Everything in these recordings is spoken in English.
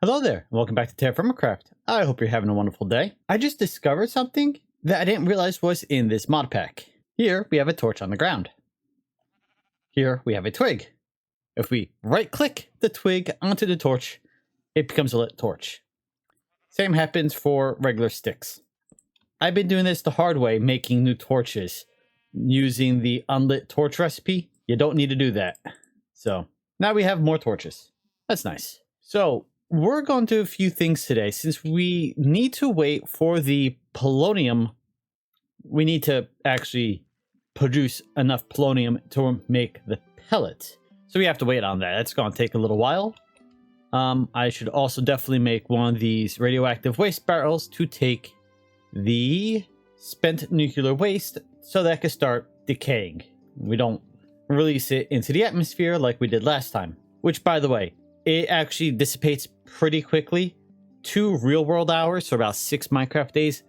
Hello there, and welcome back to TerraFirmaCraft. I hope you're having a wonderful day. I just discovered something that I didn't realize was in this mod pack. Here we have a torch on the ground. Here we have a twig. If we right-click the twig onto the torch, it becomes a lit torch. Same happens for regular sticks. I've been doing this the hard way, making new torches. Using the unlit torch recipe, you don't need to do that. So now we have more torches. That's nice. So we're going to do a few things today. Since we need to wait for the polonium, we need to actually produce enough polonium to make the pellet. So we have to wait on that. That's going to take a little while. I should also definitely make one of these radioactive waste barrels to take the spent nuclear waste so that it can start decaying. We don't release it into the atmosphere like we did last time. Which, by the way, it actually dissipates pretty quickly. 2 real-world hours, so about 6 Minecraft days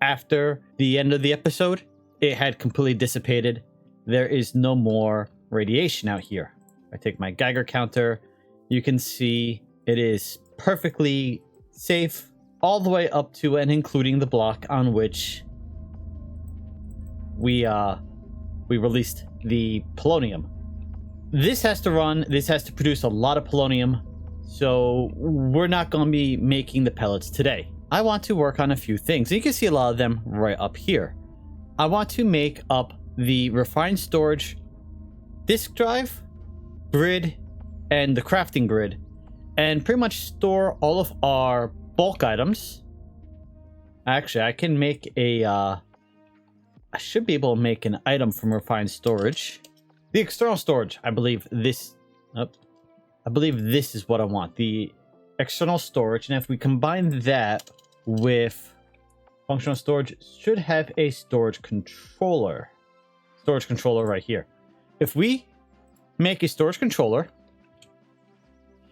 after the end of the episode, it had completely dissipated. There is no more radiation out here. I take my Geiger counter. You can see it is perfectly safe all the way up to and including the block on which we released the polonium. This has to run, this has to produce a lot of polonium, so we're not going to be making the pellets today. I want to work on a few things. You can see a lot of them right up here. I want to make up the refined storage disk drive, grid, and the crafting grid, and pretty much store all of our bulk items. Actually, I can make a, I should be able to make an item from refined storage. The external storage, I believe this is what I want. The external storage, and if we combine that with functional storage, should have a storage controller. Storage controller right here. If we make a storage controller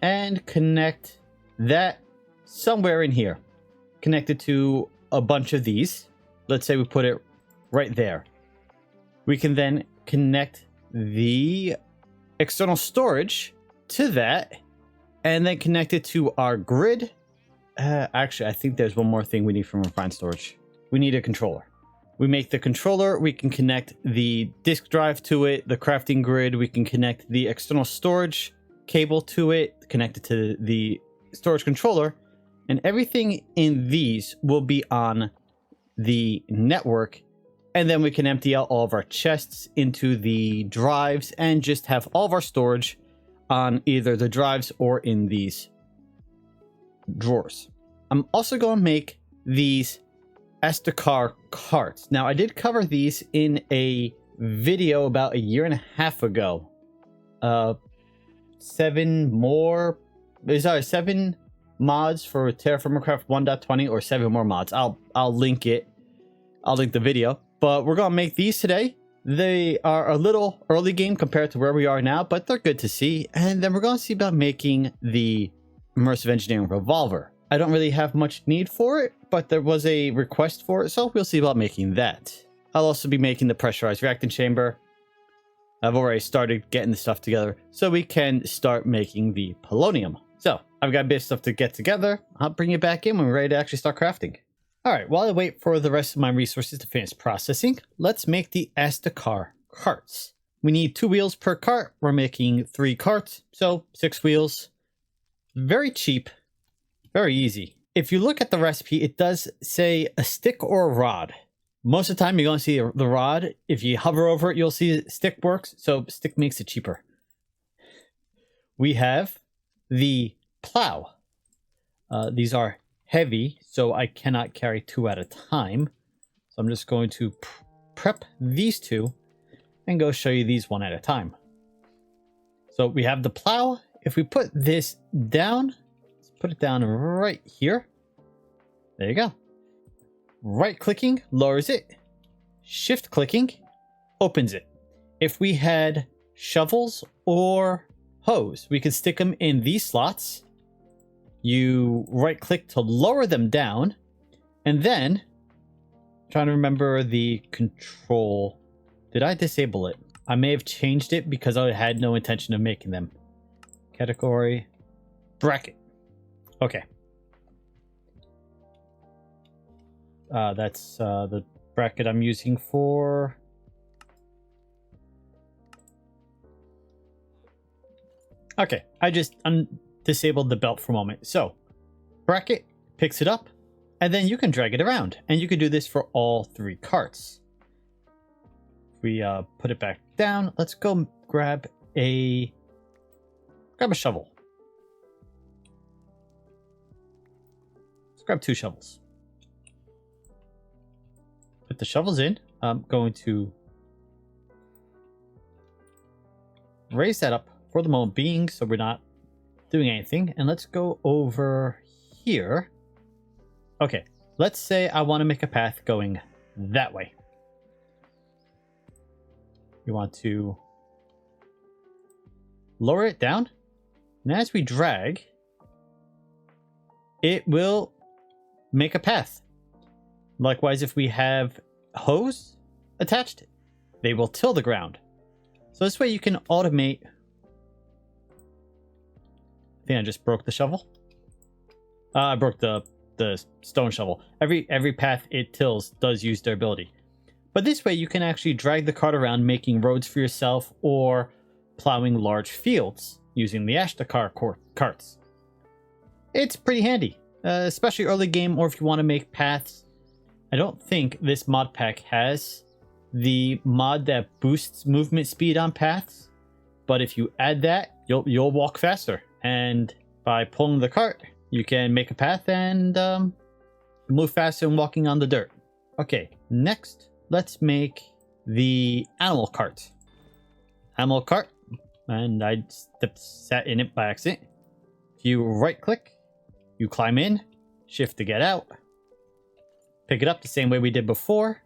and connect that somewhere in here, connected to a bunch of these, let's say we put it right there, we can then connect the external storage to that and then connect it to our grid. Actually, I think there's one more thing we need from refined storage. We need a controller. We make the controller, we can connect the disk drive to it, the crafting grid, we can connect the external storage cable to it, connect it to the storage controller, and everything in these will be on the network. And then we can empty out all of our chests into the drives and just have all of our storage on either the drives or in these drawers. I'm also going to make these Astikor Carts. Now, I did cover these in a video about 1.5 years ago. 7 mods for TerraFirmaCraft 1.20 or 7 more mods. I'll link it. I'll link the video. But we're going to make these today. They are a little early game compared to where we are now, but they're good to see. And then we're going to see about making the Immersive Engineering Revolver. I don't really have much need for it, but there was a request for it, so we'll see about making that. I'll also be making the pressurized reactant chamber. I've already started getting the stuff together so we can start making the polonium. So I've got a bit of stuff to get together. I'll bring it back in when we're ready to actually start crafting. Alright, while I wait for the rest of my resources to finish processing, let's make the Astikor Carts. We need 2 wheels per cart. We're making 3 carts, so 6 wheels. Very cheap, very easy. If you look at the recipe, it does say a stick or a rod. Most of the time, you're going to see the rod. If you hover over it, you'll see stick works, so stick makes it cheaper. We have the plow. These are heavy, so I cannot carry 2 at a time. So I'm just going to prep these 2 and go show you these 1 at a time. So we have the plow. If we put this down, let's put it down right here. There you go. Right clicking lowers it. Shift clicking opens it. If we had shovels or hose, we could stick them in these slots. You right click to lower them down, and then trying to remember the control. Did I disable it? I may have changed it because I had no intention of making them. Category bracket. Okay. That's the bracket I'm using for... Okay, I just disabled the belt for a moment. So, bracket picks it up, and then you can drag it around. And you can do this for all 3 carts. If we put it back down, let's go grab a shovel. Let's grab 2 shovels. Put the shovels in. I'm going to raise that up for the moment being, so we're not doing anything. And let's go over here. Okay, let's say I want to make a path going that way. We want to lower it down, and as we drag, it will make a path. Likewise, if we have hose attached, they will till the ground. So this way you can automate. I think I just broke the shovel. I broke the stone shovel. Every path it tills does use their ability. But this way you can actually drag the cart around, making roads for yourself or plowing large fields using the Astikor Carts. It's pretty handy, especially early game, or if you want to make paths. I don't think this mod pack has the mod that boosts movement speed on paths, but if you add that, you'll walk faster. And by pulling the cart, you can make a path and move faster than walking on the dirt. Okay, next, let's make the animal cart. Animal cart, and I sat in it by accident. If you right click, you climb in, shift to get out, pick it up the same way we did before.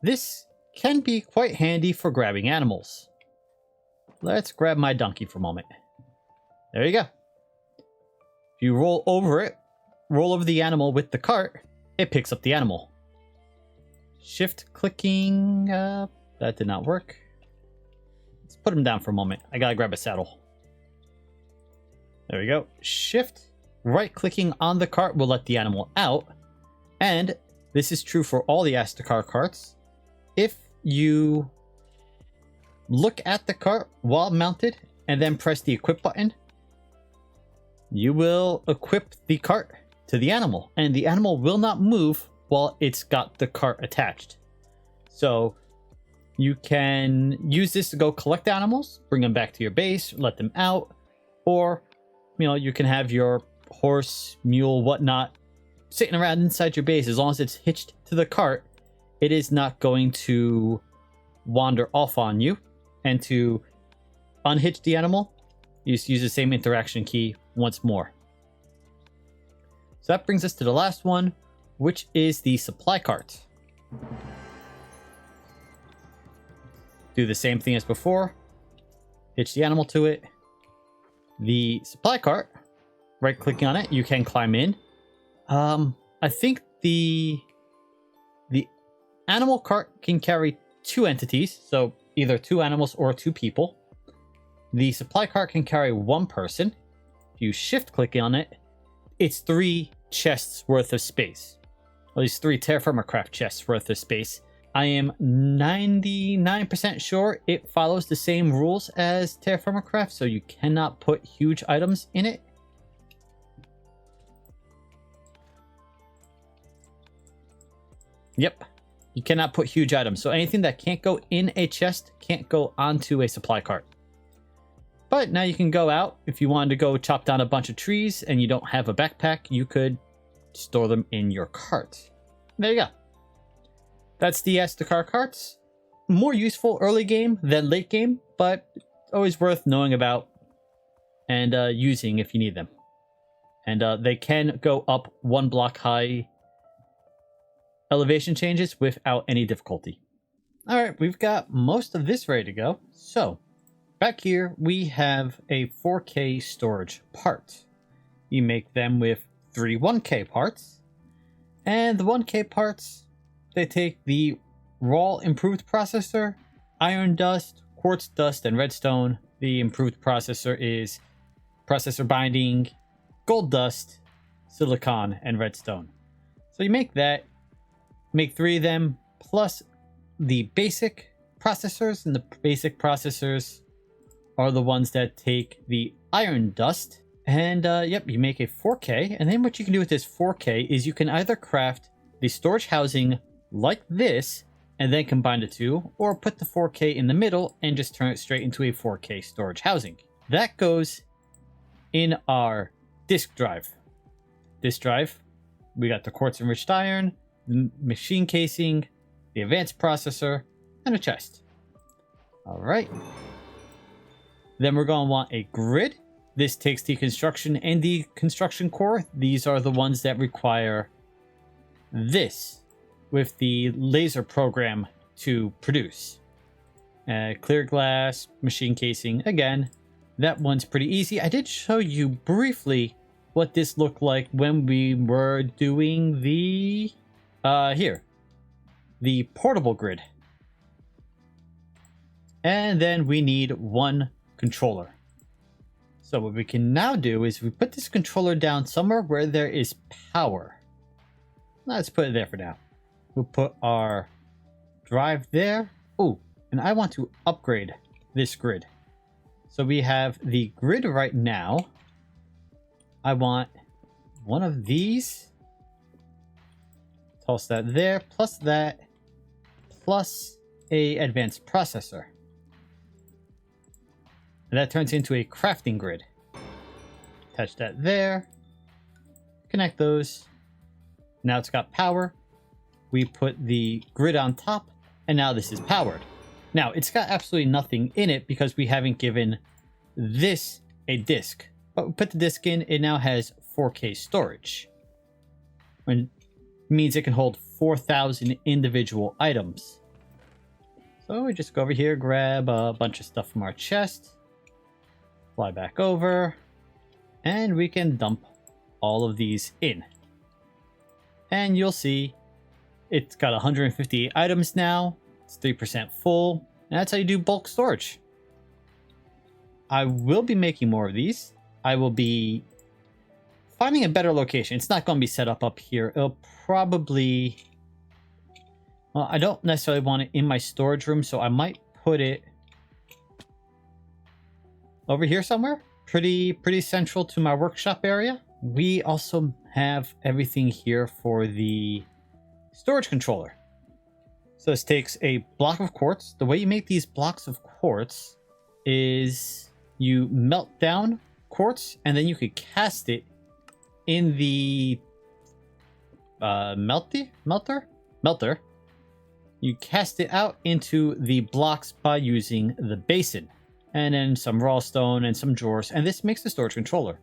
This can be quite handy for grabbing animals. Let's grab my donkey for a moment. There you go. If you roll over the animal with the cart, it picks up the animal. Shift clicking, that did not work. Let's put him down for a moment. I gotta grab a saddle. There we go. Shift right clicking on the cart will let the animal out. And this is true for all the Astikor carts. If you look at the cart while mounted and then press the equip button, you will equip the cart to the animal, and the animal will not move while it's got the cart attached. So you can use this to go collect animals, bring them back to your base, let them out, or you can have your horse, mule, whatnot sitting around inside your base. As long as it's hitched to the cart, it is not going to wander off on you. And to unhitch the animal, you just use the same interaction key once more. So that brings us to the last one, which is the supply cart. Do the same thing as before. Hitch the animal to it. The supply cart, right clicking on it, you can climb in. I think the animal cart can carry 2 entities, so either 2 animals or 2 people. The supply cart can carry 1 person. If you shift click on it, it's 3 chests worth of space. At least 3 TerraFirmaCraft chests worth of space. I am 99% sure it follows the same rules as TerraFirmaCraft, so you cannot put huge items in it. Yep, you cannot put huge items. So anything that can't go in a chest can't go onto a supply cart. But now you can go out. If you wanted to go chop down a bunch of trees and you don't have a backpack, you could store them in your cart. There you go. That's the Astikor Carts. More useful early game than late game, but always worth knowing about and using if you need them. And they can go up 1 block high elevation changes without any difficulty. Alright, we've got most of this ready to go. So, back here we have a 4K storage part. You make them with 3 1K parts. And the 1K parts, they take the raw improved processor, iron dust, quartz dust, and redstone. The improved processor is processor binding, gold dust, silicon, and redstone. So you make that, make 3 of them, plus the basic processors, and the basic processors are the ones that take the iron dust. And yep, you make a 4K, and then what you can do with this 4K is you can either craft the storage housing like this and then combine the two, or put the 4K in the middle and just turn it straight into a 4K storage housing. That goes in our disk drive. This drive, we got the quartz enriched iron, the machine casing, the advanced processor, and a chest. All right. Then we're going to want a grid. This takes the construction and the construction core. These are the ones that require this with the laser program to produce. Clear glass, machine casing. Again, that one's pretty easy. I did show you briefly what this looked like when we were doing the the portable grid. And then we need 1 controller. So what we can now do is we put this controller down somewhere where there is power. Let's put it there for now. We'll put our drive there. Oh, and I want to upgrade this grid. So we have the grid right now. I want 1 of these. Toss that there, plus that, plus a advanced processor. And that turns into a crafting grid. Attach that there. Connect those. Now it's got power. We put the grid on top, and now this is powered. Now, it's got absolutely nothing in it because we haven't given this a disk. But we put the disk in, it now has 4K storage. Which means it can hold 4,000 individual items. So we just go over here, grab a bunch of stuff from our chest. Fly back over, and we can dump all of these in. And you'll see it's got 158 items now. It's 3% full, and that's how you do bulk storage. I will be making more of these. I will be finding a better location. It's not going to be set up here. It'll probably... Well, I don't necessarily want it in my storage room, so I might put it over here somewhere. Pretty central to my workshop area. We also have everything here for the storage controller. So this takes a block of quartz. The way you make these blocks of quartz is you melt down quartz, and then you could cast it in the melter. You cast it out into the blocks by using the basin, and then some raw stone and some drawers, and this makes the storage controller.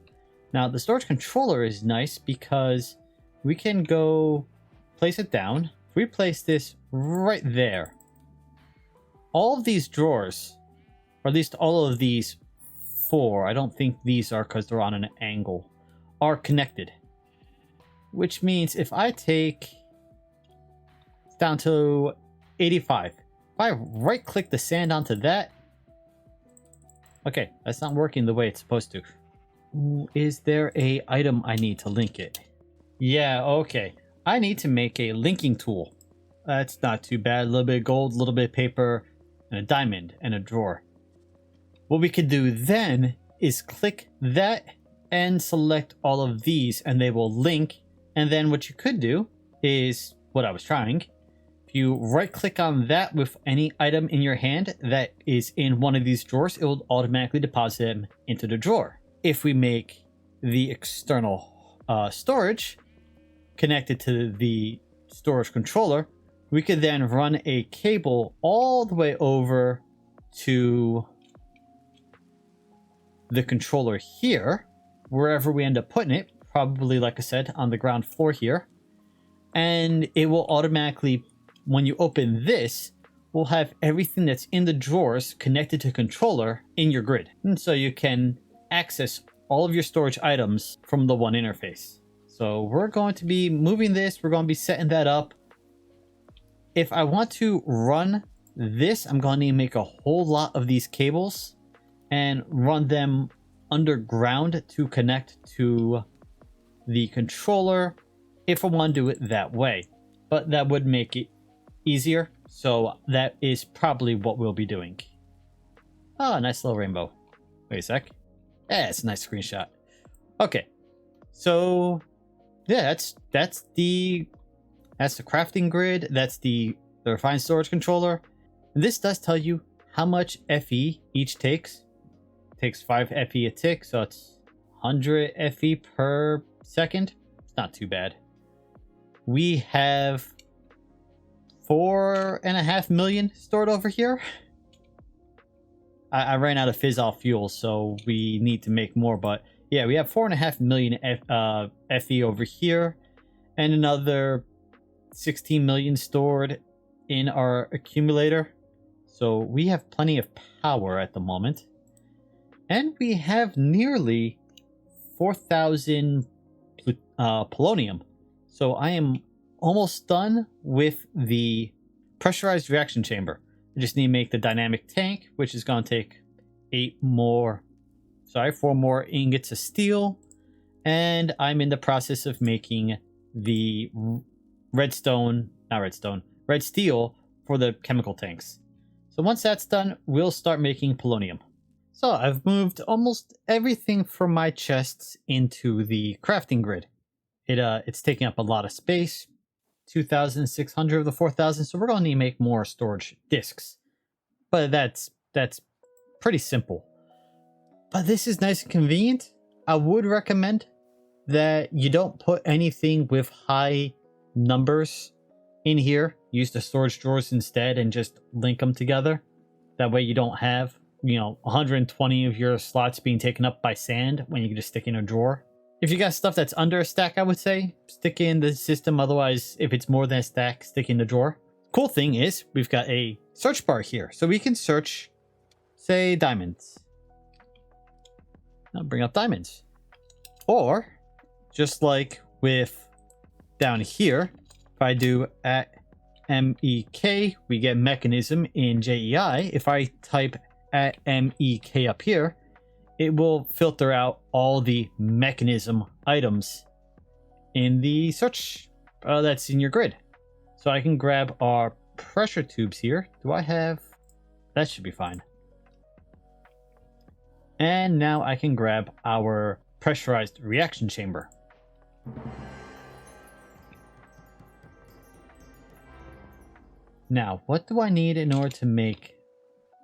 Now the storage controller is nice because we can go place it down. If we place this right there, all of these drawers, or at least all of these 4, I don't think these are because they're on an angle, are connected. Which means if I take down to 85, if I right click the sand onto that, okay, that's not working the way it's supposed to. Is there a item I need to link it? Yeah, okay. I need to make a linking tool. That's not too bad. A little bit of gold, a little bit of paper, and a diamond, and a drawer. What we could do then is click that and select all of these, and they will link. And then what you could do is what I was trying. If you right click on that with any item in your hand that is in one of these drawers, it will automatically deposit them into the drawer. If we make the external storage connected to the storage controller, we could then run a cable all the way over to the controller here, wherever we end up putting it, probably, like I said, on the ground floor here. And it will automatically, when you open this, will have everything that's in the drawers connected to controller in your grid. And so you can access all of your storage items from the one interface. So we're going to be moving this. We're going to be setting that up. If I want to run this, I'm going to need to make a whole lot of these cables and run them underground to connect to the controller if I want to do it that way. But that would make it easier. So that is probably what we'll be doing. Oh, nice little rainbow. Wait a sec. Yeah, it's a nice screenshot. Okay. So yeah, that's the crafting grid. That's the refined storage controller. And this does tell you how much FE each takes. It takes 5 FE a tick, so it's 100 FE per second. It's not too bad. We have 4.5 million stored over here. I ran out of fizz-off fuel, so we need to make more. But yeah, we have 4.5 million FE over here, and another 16 million stored in our accumulator. So we have plenty of power at the moment, and we have nearly 4,000 polonium. So I am almost done with the pressurized reaction chamber. I just need to make the dynamic tank, which is going to take 4 more ingots of steel. And I'm in the process of making the red steel for the chemical tanks. So once that's done, we'll start making polonium. So I've moved almost everything from my chests into the crafting grid. It's taking up a lot of space. 2,600 of the 4,000, so we're going to need to make more storage discs. But that's pretty simple. But this is nice and convenient. I would recommend that you don't put anything with high numbers in here. Use the storage drawers instead and just link them together. That way you don't have, 120 of your slots being taken up by sand when you can just stick in a drawer. If you got stuff that's under a stack, I would say stick in the system. Otherwise, if it's more than a stack, stick in the drawer. Cool thing is we've got a search bar here. So we can search, say, diamonds. I'll bring up diamonds. Or, just like with down here, if I do at MEK, we get mechanism in JEI. If I type at MEK up here, it will filter out all the mechanism items in the search that's in your grid. So I can grab our pressure tubes here. Do I have... That should be fine. And now I can grab our pressurized reaction chamber. Now, what do I need in order to make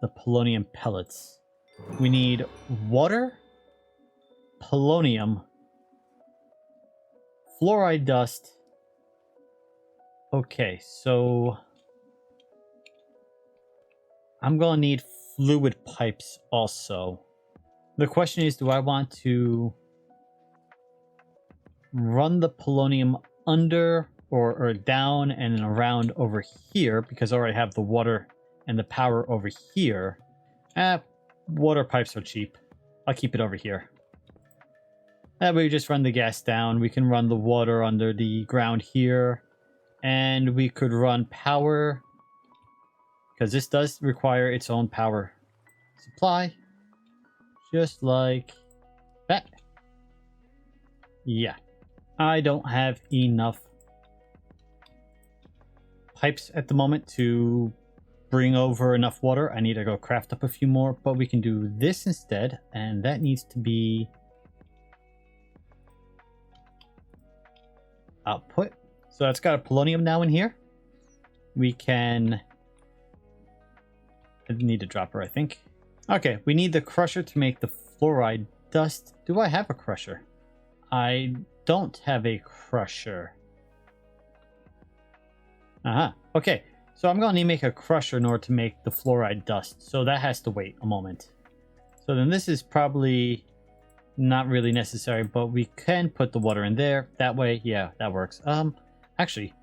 the polonium pellets? We need water, polonium, fluoride dust. Okay, so I'm going to need fluid pipes also. The question is, do I want to run the polonium under or down and then around over here, because I already have the water and the power over here? Water pipes are cheap. I'll keep it over here. That way we just run the gas down. We can run the water under the ground here. And we could run power, because this does require its own power supply. Just like that. Yeah. I don't have enough pipes at the moment to bring over enough water. I need to go craft up a few more, but we can do this instead, and that needs to be output. So that's got a polonium now in here. We can... I need a dropper, I think. Okay, we need the crusher to make the fluoride dust. Do I have a crusher? I don't have a crusher. Okay. So I'm going to need to make a crusher in order to make the fluoride dust. So that has to wait a moment. So then this is probably not really necessary, but we can put the water in there. That way, yeah, that works. Actually,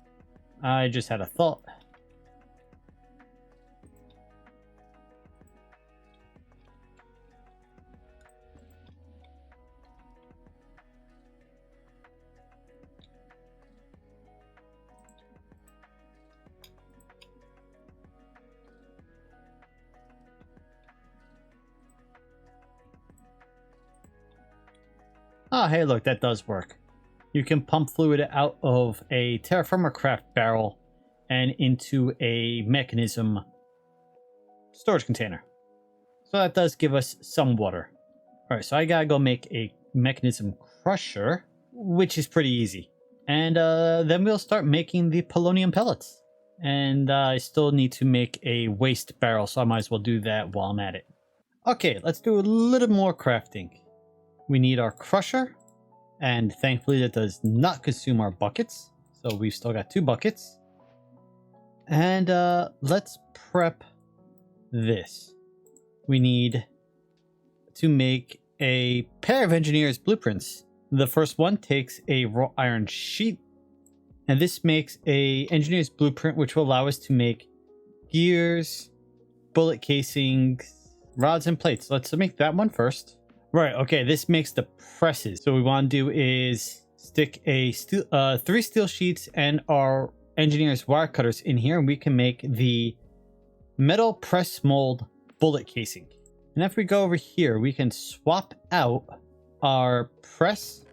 I just had a thought. Oh, hey, look, that does work. you can pump fluid out of a TerraFirmaCraft barrel and into a mechanism storage container. So that does give us some water. Alright, so I gotta go make a mechanism crusher, which is pretty easy. And then we'll start making the polonium pellets. And I still need to make a waste barrel, so I might as well do that while I'm at it. Okay, let's do a little more crafting. We need our crusher, and thankfully that does not consume our buckets. So we've still got 2 buckets. And let's prep this. We need to make a pair of engineer's blueprints. The first one takes a raw iron sheet, and this makes a engineer's blueprint which will allow us to make gears, bullet casings, rods, and plates. Let's make that one first. Right, okay, this makes the presses. So what we want to do is stick a 3 steel sheets and our engineer's wire cutters in here, and we can make the metal press mold bullet casing. And if we go over here, we can swap out our press.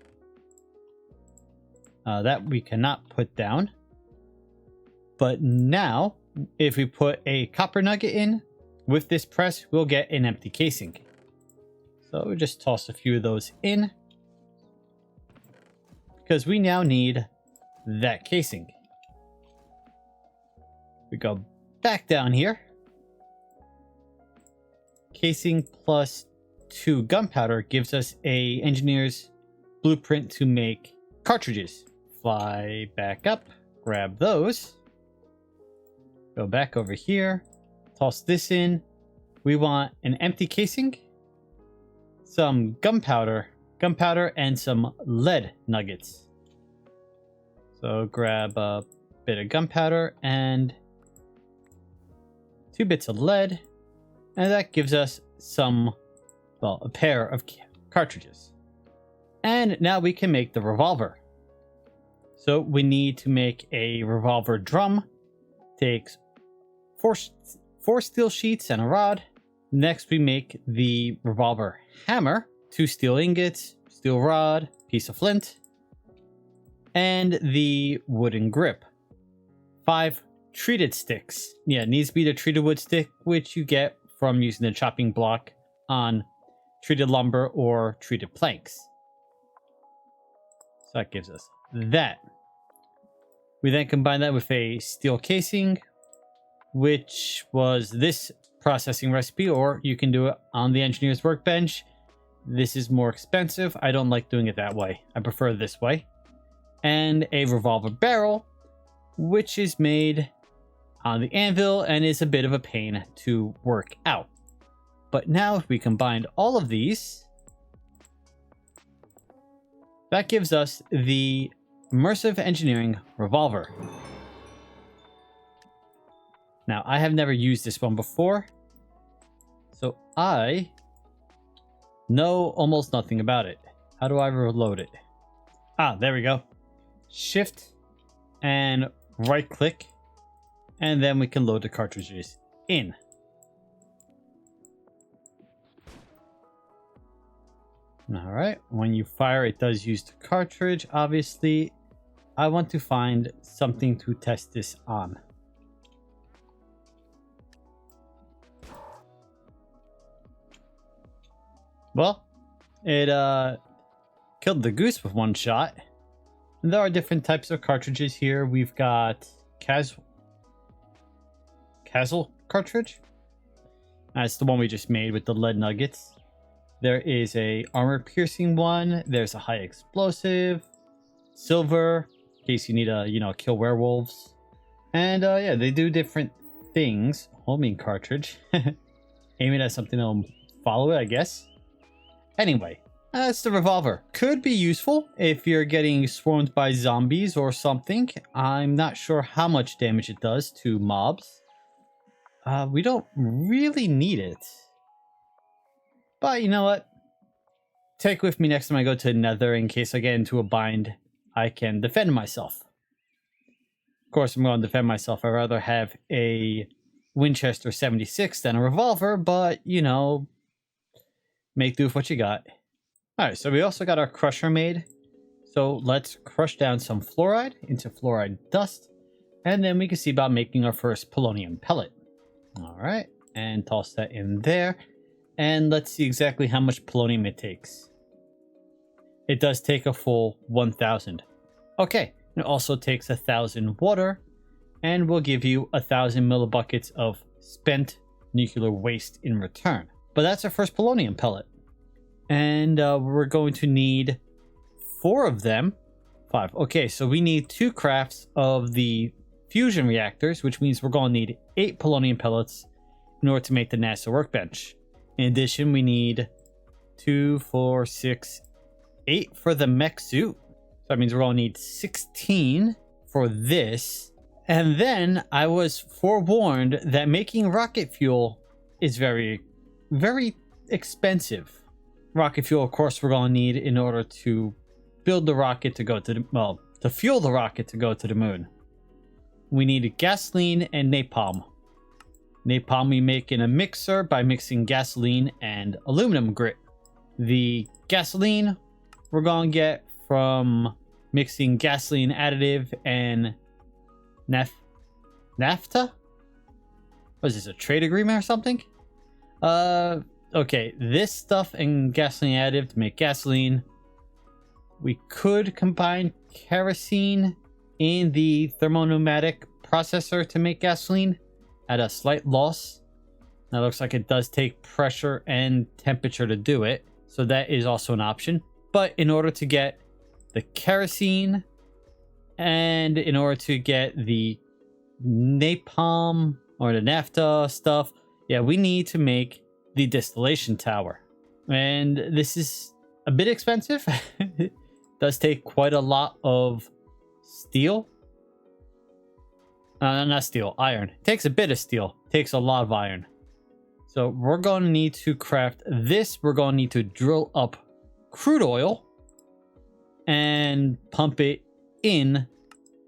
That we cannot put down. But now, if we put a copper nugget in with this press, we'll get an empty casing. So we'll just toss a few of those in, because we now need that casing. We go back down here. Casing plus 2 gunpowder gives us a engineer's blueprint to make cartridges. Fly back up, grab those, go back over here, toss this in. We want an empty casing, some gunpowder, and some lead nuggets. So grab a bit of gunpowder and 2 bits of lead, and that gives us some, well, a pair of cartridges. And now we can make the revolver. So we need to make a revolver drum. Takes 4 steel sheets and a rod. Next we make the revolver hammer. 2 steel ingots, steel rod, piece of flint, and the wooden grip. 5 treated sticks. Yeah, it needs to be the treated wood stick, which you get from using the chopping block on treated lumber or treated planks. So that gives us that. We then combine that with a steel casing, which was this processing recipe, or you can do it on the engineer's workbench. This is more expensive. I don't like doing it that way. I prefer this way. And a revolver barrel, which is made on the anvil and is a bit of a pain to work out. But now if we combine all of these, that gives us the immersive engineering revolver. Now, I have never used this one before, so I know almost nothing about it. How do I reload it? Ah, there we go. Shift and right click, and then we can load the cartridges in. All right, when you fire, it does use the cartridge. Obviously, I want to find something to test this on. Well, it killed the goose with 1 shot. And there are different types of cartridges here. We've got Castle cartridge. That's the one we just made with the lead nuggets. There is a armor piercing one. There's a high explosive, silver, in case you need to, kill werewolves. And yeah, they do different things. Homing cartridge. Aim it at something that'll follow it, I guess. Anyway, that's the revolver. Could be useful if you're getting swarmed by zombies or something. I'm not sure how much damage it does to mobs. We don't really need it. But you know what? Take with me next time I go to Nether in case I get into a bind. I can defend myself. Of course, I'm going to defend myself. I'd rather have a Winchester 76 than a revolver, but, make do with what you got. Alright, so we also got our crusher made. So let's crush down some fluoride into fluoride dust, and then we can see about making our first polonium pellet. All right, and toss that in there. And let's see exactly how much polonium it takes. It does take a full 1,000. Okay, it also takes 1,000 water, and will give you 1,000 millibuckets of spent nuclear waste in return. But that's our first polonium pellet. And we're going to need 4 of them. 5. Okay, so we need 2 crafts of the fusion reactors, which means we're going to need 8 polonium pellets in order to make the NASA workbench. In addition, we need 2, 4, 6, 8 for the mech suit. So that means we're going to need 16 for this. And then I was forewarned that making rocket fuel is very, very expensive. Rocket fuel, of course, we're going to need in order to build the rocket to go to the, well, to fuel the rocket to go to the moon. We need gasoline and napalm. Napalm we make in a mixer by mixing gasoline and aluminum grit. The gasoline we're going to get from mixing gasoline additive and naphtha? What is this, a trade agreement or something? Okay, this stuff and gasoline additive to make gasoline. We could combine kerosene in the thermopneumatic processor to make gasoline at a slight loss. That looks like it does take pressure and temperature to do it, so that is also an option. But in order to get the kerosene and in order to get the napalm or the naphtha stuff, yeah, we need to make the distillation tower. And this is a bit expensive. It does take quite a lot of steel. Not steel, iron. It takes a bit of steel. It takes a lot of iron. So we're going to need to craft this. We're going to need to drill up crude oil and pump it in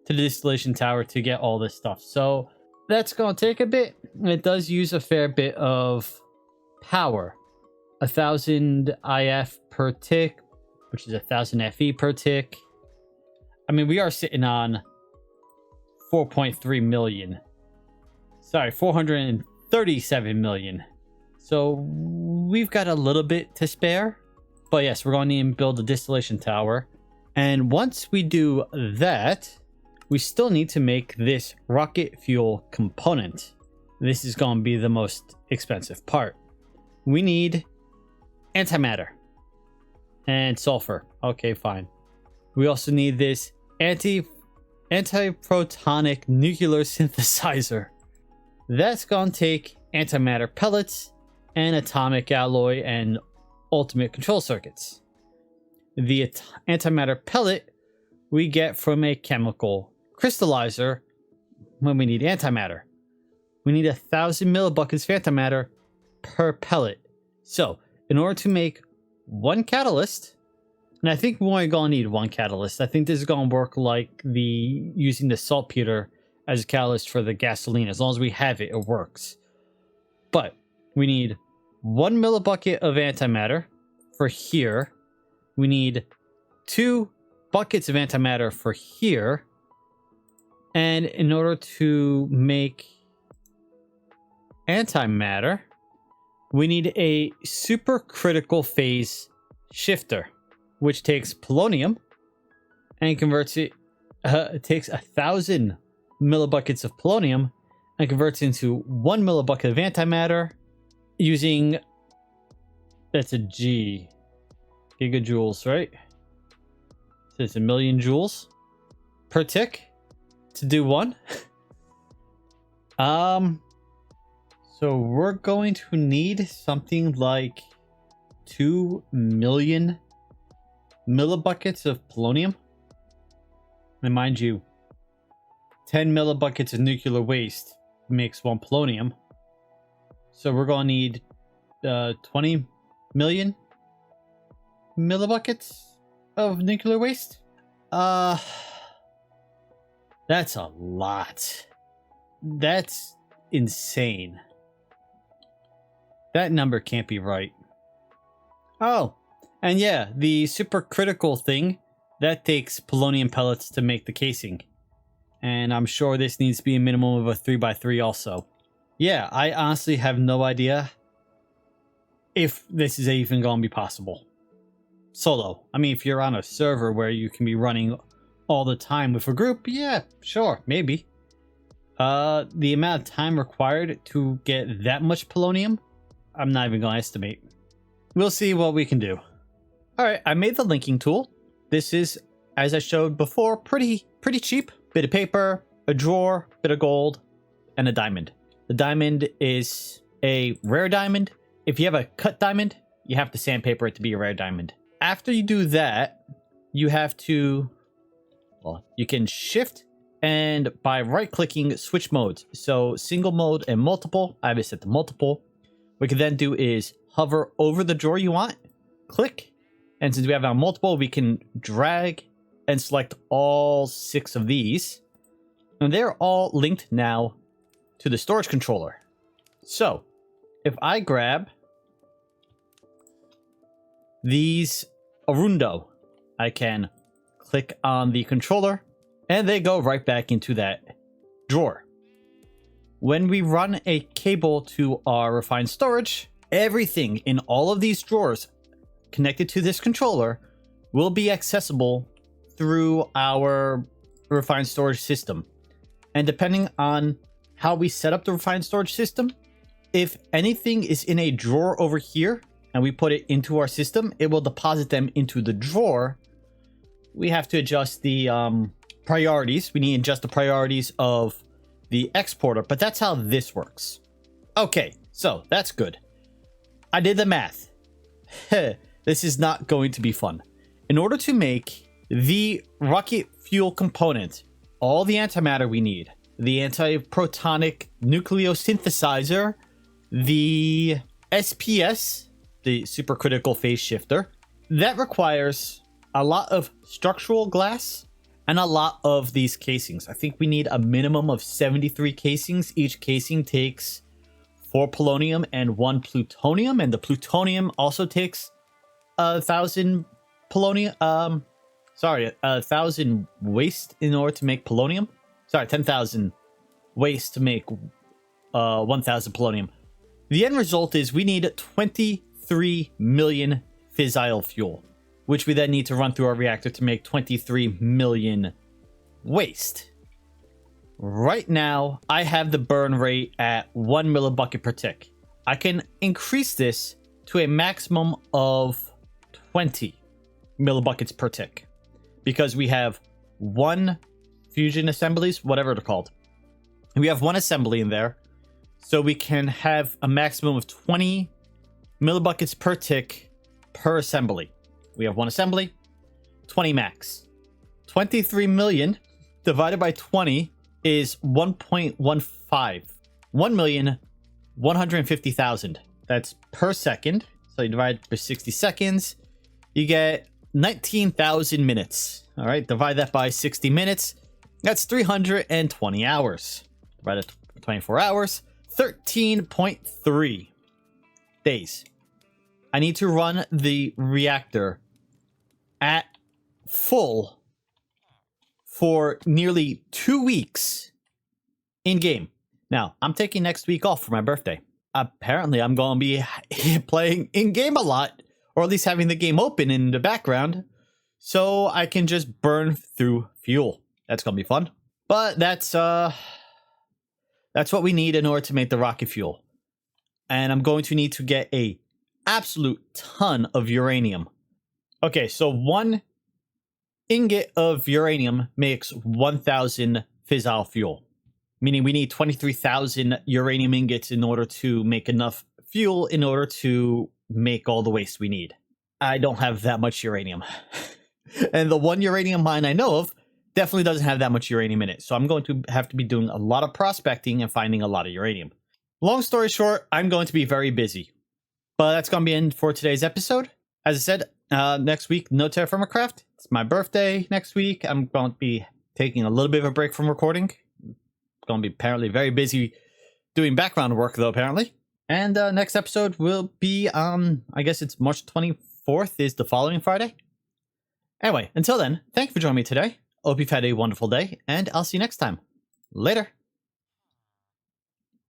to the distillation tower to get all this stuff. So that's going to take a bit. It does use a fair bit of power. 1,000 IF per tick, which is 1,000 FE per tick. I mean, we are sitting on 4.3 million. Sorry, 437 million. So we've got a little bit to spare. But yes, we're going to need to build a distillation tower. And once we do that, we still need to make this rocket fuel component. This is going to be the most expensive part. We need antimatter and sulfur. Okay, fine. We also need this antiprotonic nuclear synthesizer. That's going to take antimatter pellets and atomic alloy and ultimate control circuits. The antimatter pellet we get from a chemical crystallizer when we need antimatter. We need 1,000 millibuckets of antimatter per pellet. So in order to make one catalyst, and I think we're only going to need one catalyst. I think this is going to work like using the saltpeter as a catalyst for the gasoline. As long as we have it, it works. But we need 1 millibucket of antimatter for here. We need 2 buckets of antimatter for here. And in order to make antimatter, we need a supercritical phase shifter, which takes polonium and converts it. It takes 1,000 millibuckets of polonium and converts it into 1 millibucket of antimatter using, that's a G, gigajoules, right? So it's 1,000,000 joules per tick to do one. So we're going to need something like 2 million millibuckets of polonium. And mind you, 10 millibuckets of nuclear waste makes 1 polonium. So we're going to need 20 million millibuckets of nuclear waste. That's a lot. That's insane. That number can't be right. Oh, and yeah, the supercritical thing that takes Polonium Pellets to make the casing. And I'm sure this needs to be a minimum of a 3x3 also. Yeah, I honestly have no idea if this is even going to be possible. Solo. I mean, if you're on a server where you can be running all the time with a group, yeah, sure, maybe. The amount of time required to get that much polonium, I'm not even going to estimate. We'll see what we can do. Alright, I made the linking tool. This is, as I showed before, pretty cheap. Bit of paper, a drawer, bit of gold, and a diamond. The diamond is a rare diamond. If you have a cut diamond, you have to sandpaper it to be a rare diamond. After you do that, you have to, well, you can shift and by right-clicking, switch modes. So single mode and multiple. I have it set to multiple. What we can then do is hover over the drawer you want, click, and since we have our multiple, we can drag and select all 6 of these. And they're all linked now to the storage controller. So if I grab these Arundo, I can click on the controller and they go right back into that drawer. When we run a cable to our refined storage, everything in all of these drawers connected to this controller will be accessible through our refined storage system. And depending on how we set up the refined storage system, if anything is in a drawer over here and we put it into our system, it will deposit them into the drawer. We have to adjust the priorities. We need to adjust the priorities of the exporter, but that's how this works. Okay, so that's good. I did the math. This is not going to be fun. In order to make the rocket fuel component, all the antimatter we need, the anti-protonic nucleosynthesizer, the SPS, the supercritical phase shifter, that requires a lot of structural glass and a lot of these casings. I think we need a minimum of 73 casings. Each casing takes 4 polonium and 1 plutonium, and the plutonium also takes 1,000 polonium. 1,000 waste in order to make polonium. Sorry, 10,000 waste to make 1,000 polonium. The end result is we need 23 million fissile fuel, which we then need to run through our reactor to make 23 million waste. Right now, I have the burn rate at 1 millibucket per tick. I can increase this to a maximum of 20 millibuckets per tick because we have 1 fusion assemblies, whatever they're called. We have 1 assembly in there, so we can have a maximum of 20 millibuckets per tick per assembly. We have 1 assembly, 20 max. 23 million divided by 20 is 1.15. 1,150,000. That's per second. So you divide for 60 seconds, you get 19,000 minutes. All right, divide that by 60 minutes. That's 320 hours. Divided by 24 hours, 13.3 days. I need to run the reactor at full for nearly 2 weeks in game. Now, I'm taking next week off for my birthday. Apparently, I'm going to be playing in game a lot, or at least having the game open in the background, so I can just burn through fuel. That's going to be fun. But that's what we need in order to make the rocket fuel. And I'm going to need to get a absolute ton of uranium. Okay, so 1 ingot of uranium makes 1,000 fissile fuel, meaning we need 23,000 uranium ingots in order to make enough fuel in order to make all the waste we need. I don't have that much uranium. And the 1 uranium mine I know of definitely doesn't have that much uranium in it. So I'm going to have to be doing a lot of prospecting and finding a lot of uranium. Long story short, I'm going to be very busy. But that's going to be it for today's episode. As I said, next week, no TerraFirmaCraft. It's my birthday next week. I'm going to be taking a little bit of a break from recording. Going to be apparently very busy doing background work, though, apparently. And next episode will be, I guess it's March 24th is the following Friday. Anyway, until then, thank you for joining me today. Hope you've had a wonderful day, and I'll see you next time. Later.